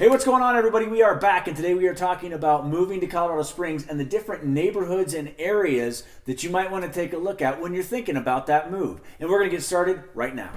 Hey, what's going on, everybody? We are back, and today we are talking about moving to Colorado Springs and the different neighborhoods and areas that you might want to take a look at when you're thinking about that move. And we're going to get started right now.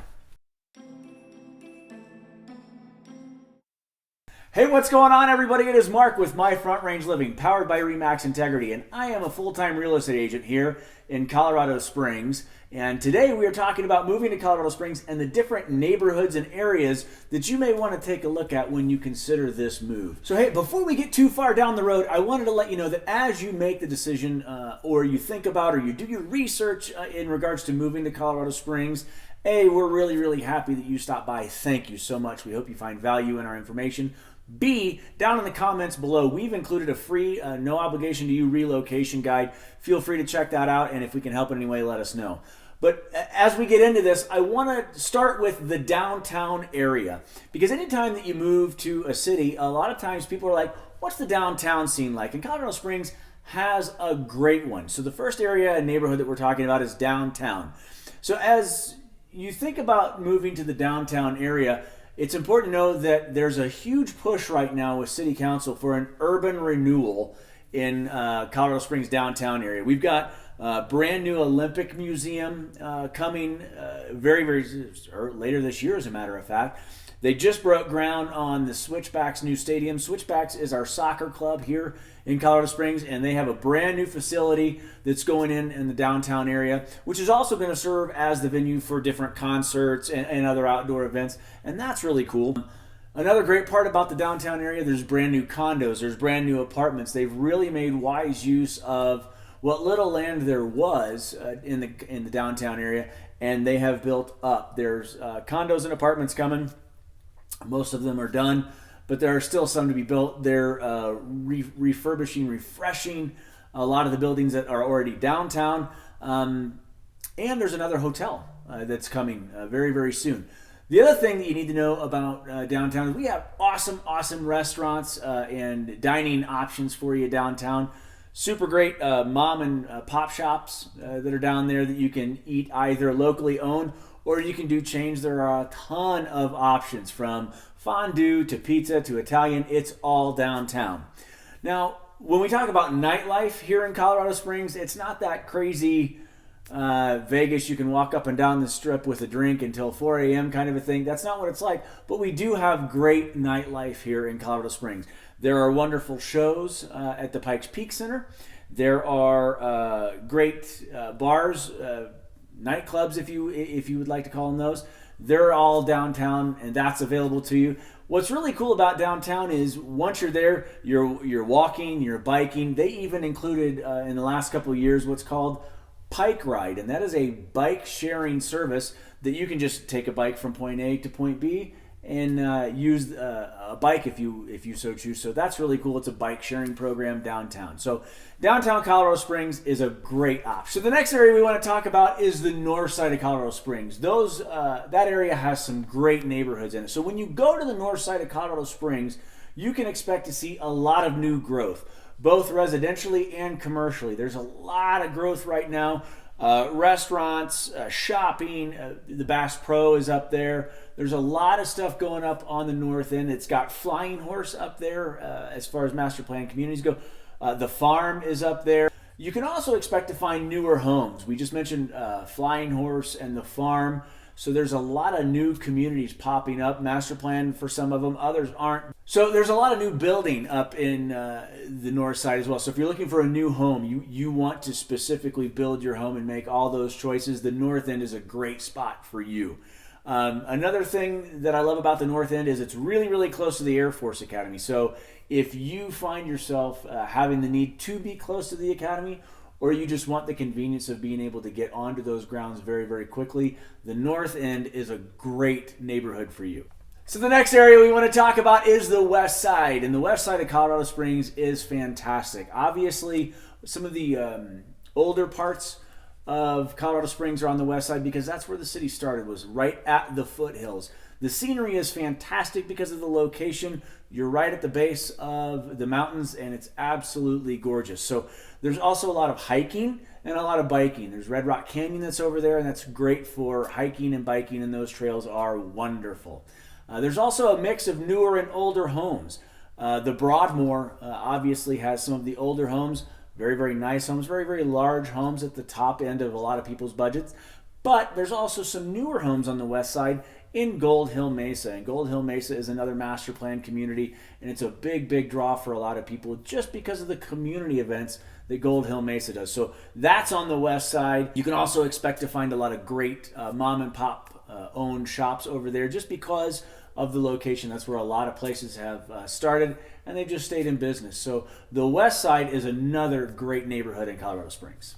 Hey, what's going on, everybody? It is Mark with My Front Range Living, powered by RE/MAX Integrity, and I am a full-time real estate agent here in Colorado Springs. And today we are talking about moving to Colorado Springs and the different neighborhoods and areas that you may want to take a look at when you consider this move. So hey, before we get too far down the road, I wanted to let you know that as you make the decision or you think about or you do your research in regards to moving to Colorado Springs, A, we're really happy that you stopped by. Thank you so much. We hope you find value in our information. B, down in the comments below, we've included a free, no obligation to you relocation guide. Feel free to check that out, and if we can help in any way, let us know. But as we get into this, I want to start with the downtown area, because anytime that you move to a city, a lot of times people are like, what's the downtown scene like? And Colorado Springs has a great one. So the first area and neighborhood that we're talking about is downtown. So as you think about moving to the downtown area, it's important to know that there's a huge push right now with City Council for an urban renewal in Colorado Springs downtown area. We've got a brand new Olympic Museum coming very later this year, as a matter of fact. They just broke ground on the Switchbacks new stadium. Switchbacks is our soccer club here in Colorado Springs, and they have a brand new facility that's going in the downtown area, which is also going to serve as the venue for different concerts and other outdoor events, and that's really cool. Another great part about the downtown area, there's brand new condos, there's brand new apartments. They've really made wise use of what little land there was in the downtown area, and they have built up. There's condos and apartments coming. Most of them are done, but there are still some to be built. They're refurbishing, refreshing a lot of the buildings that are already downtown. And there's another hotel that's coming very soon. The other thing that you need to know about downtown is we have awesome restaurants and dining options for you downtown. Super great mom and pop shops that are down there that you can eat either locally owned or you can do chains. There are a ton of options, from fondue to pizza to Italian. It's all downtown. Now, when we talk about nightlife here in Colorado Springs, it's not that crazy Vegas, you can walk up and down the strip with a drink until 4 a.m. kind of a thing. That's not what it's like, but we do have great nightlife here in Colorado Springs. There are wonderful shows at the Pikes Peak Center. There are great bars, nightclubs, if you would like to call them those. They're all downtown, and that's available to you. What's really cool about downtown is once you're there, you're walking, you're biking. They even included in the last couple of years what's called Pike Ride, and that is a bike sharing service that you can just take a bike from point A to point B and use a bike if you so choose. So that's really cool. It's a bike sharing program downtown. So downtown Colorado Springs is a great option. So the next area we want to talk about is the north side of Colorado Springs. That area has some great neighborhoods in it. So when you go to the north side of Colorado Springs, you can expect to see a lot of new growth, both residentially and commercially. There's a lot of growth right now. Restaurants, shopping, the Bass Pro is up there. There's a lot of stuff going up on the north end. It's got Flying Horse up there as far as master plan communities go. The farm is up there. You can also expect to find newer homes. We just mentioned Flying Horse and the farm. So there's a lot of new communities popping up, master plan for some of them, others aren't. So there's a lot of new building up in the north side as well. So if you're looking for a new home, you want to specifically build your home and make all those choices, the north end is a great spot for you. Another thing that I love about the north end is it's really close to the Air Force Academy. So if you find yourself having the need to be close to the academy, or you just want the convenience of being able to get onto those grounds very quickly, the north end is a great neighborhood for you. So the next area we want to talk about is the west side, and the west side of Colorado Springs is fantastic. Obviously, some of the older parts of Colorado Springs are on the west side because that's where the city started, was right at the foothills. The scenery is fantastic because of the location. You're right at the base of the mountains, and it's absolutely gorgeous. So there's also a lot of hiking and a lot of biking. There's Red Rock Canyon that's over there, and that's great for hiking and biking, and those trails are wonderful. There's also a mix of newer and older homes. The Broadmoor obviously has some of the older homes, very, very nice homes, very, very large homes at the top end of a lot of people's budgets. But there's also some newer homes on the west side in Gold Hill Mesa. And Gold Hill Mesa is another master plan community, and it's a big, big draw for a lot of people just because of the community events that Gold Hill Mesa does. So that's on the west side. You can also expect to find a lot of great mom and pop owned shops over there just because of the location. That's where a lot of places have started, and they've just stayed in business. So the west side is another great neighborhood in Colorado Springs.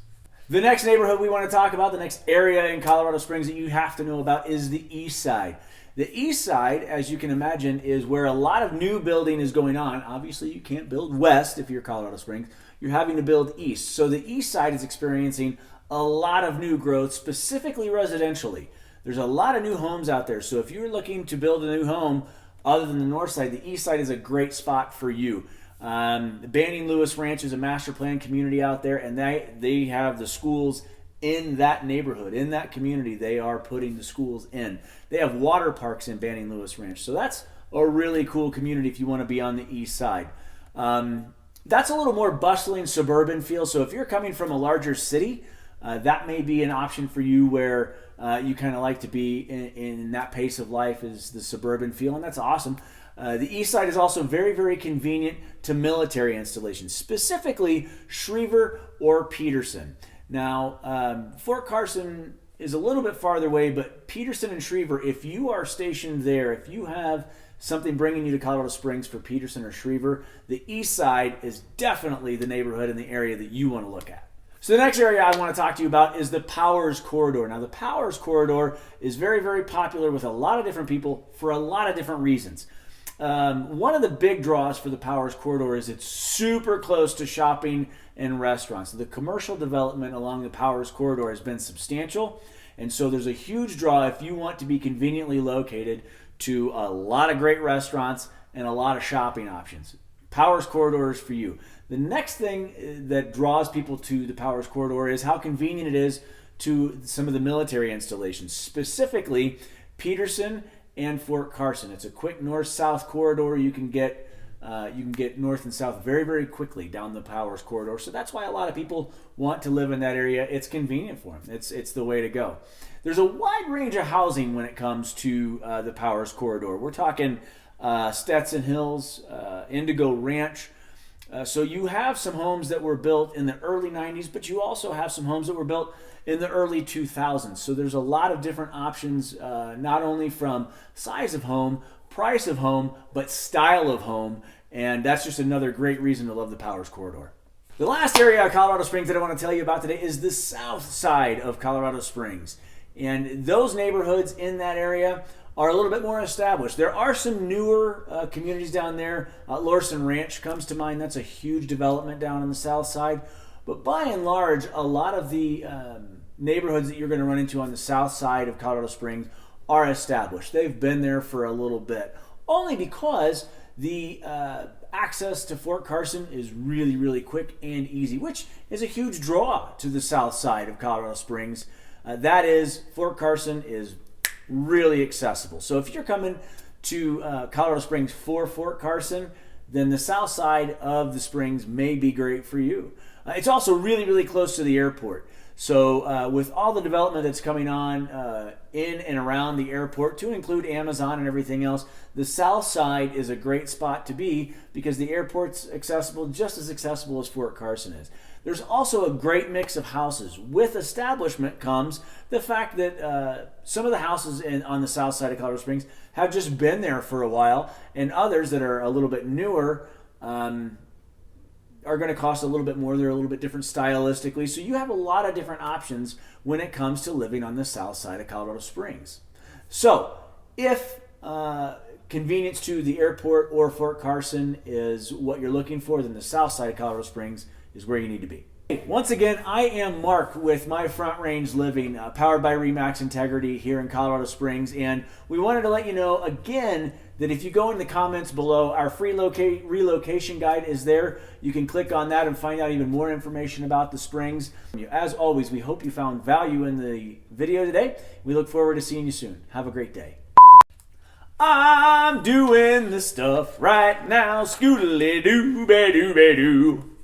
The next neighborhood we want to talk about, the next area in Colorado Springs that you have to know about, is the east side. The east side, as you can imagine, is where a lot of new building is going on. Obviously, you can't build west if you're Colorado Springs. You're having to build east. So the east side is experiencing a lot of new growth, specifically residentially. There's a lot of new homes out there. So if you're looking to build a new home other than the north side, the east side is a great spot for you. Banning Lewis Ranch is a master plan community out there, and they have the schools in that neighborhood, in that community. They are putting the schools in. They have water parks in Banning Lewis Ranch. So that's a really cool community if you want to be on the east side. That's a little more bustling suburban feel. So if you're coming from a larger city, that may be an option for you where you kind of like to be in that pace of life, is the suburban feel, and that's awesome. The east side is also very, very convenient to military installations, specifically Schriever or Peterson. Now, Fort Carson is a little bit farther away, but Peterson and Schriever, if you are stationed there, if you have something bringing you to Colorado Springs for Peterson or Schriever, the east side is definitely the neighborhood in the area that you want to look at. So the next area I want to talk to you about is the Powers Corridor. Now, the Powers Corridor is very, very popular with a lot of different people for a lot of different reasons. One of the big draws for the Powers Corridor is it's super close to shopping and restaurants. The commercial development along the Powers Corridor has been substantial, and so there's a huge draw if you want to be conveniently located to a lot of great restaurants and a lot of shopping options. Powers Corridor is for you. The next thing that draws people to the Powers Corridor is how convenient it is to some of the military installations, specifically Peterson and Fort Carson. It's a quick north-south corridor. You can get north and south very, very quickly down the Powers Corridor. So that's why a lot of people want to live in that area. It's convenient for them. It's the way to go. There's a wide range of housing when it comes to the Powers Corridor. We're talking Stetson Hills, Indigo Ranch. So you have some homes that were built in the early 90s, but you also have some homes that were built in the early 2000s. So there's a lot of different options, not only from size of home, price of home, but style of home. And that's just another great reason to love the Powers Corridor. The last area of Colorado Springs that I want to tell you about today is the south side of Colorado Springs. And those neighborhoods in that area are a little bit more established. There are some newer communities down there. Lorson Ranch comes to mind. That's a huge development down on the south side. But by and large, a lot of the neighborhoods that you're going to run into on the south side of Colorado Springs are established. They've been there for a little bit, only because the access to Fort Carson is really, really quick and easy, which is a huge draw to the south side of Colorado Springs. That is, Fort Carson is really accessible. So if you're coming to Colorado Springs for Fort Carson, then the south side of the Springs may be great for you. It's also really, really close to the airport. So with all the development that's coming on in and around the airport, to include Amazon and everything else, the south side is a great spot to be because the airport's accessible, just as accessible as Fort Carson is. There's also a great mix of houses. With establishment comes the fact that some of the houses on the south side of Colorado Springs have just been there for a while, and others that are a little bit newer are going to cost a little bit more. They're a little bit different stylistically. So you have a lot of different options when it comes to living on the south side of Colorado Springs. So if convenience to the airport or Fort Carson is what you're looking for, then the south side of Colorado Springs is where you need to be. Once again, I am Mark with My Front Range Living, powered by RE/MAX Integrity here in Colorado Springs. And we wanted to let you know again that if you go in the comments below, our free relocation guide is there. You can click on that and find out even more information about the Springs. As always, we hope you found value in the video today. We look forward to seeing you soon. Have a great day. I'm doing the stuff right now. Scoodly doo, ba doo, ba doo.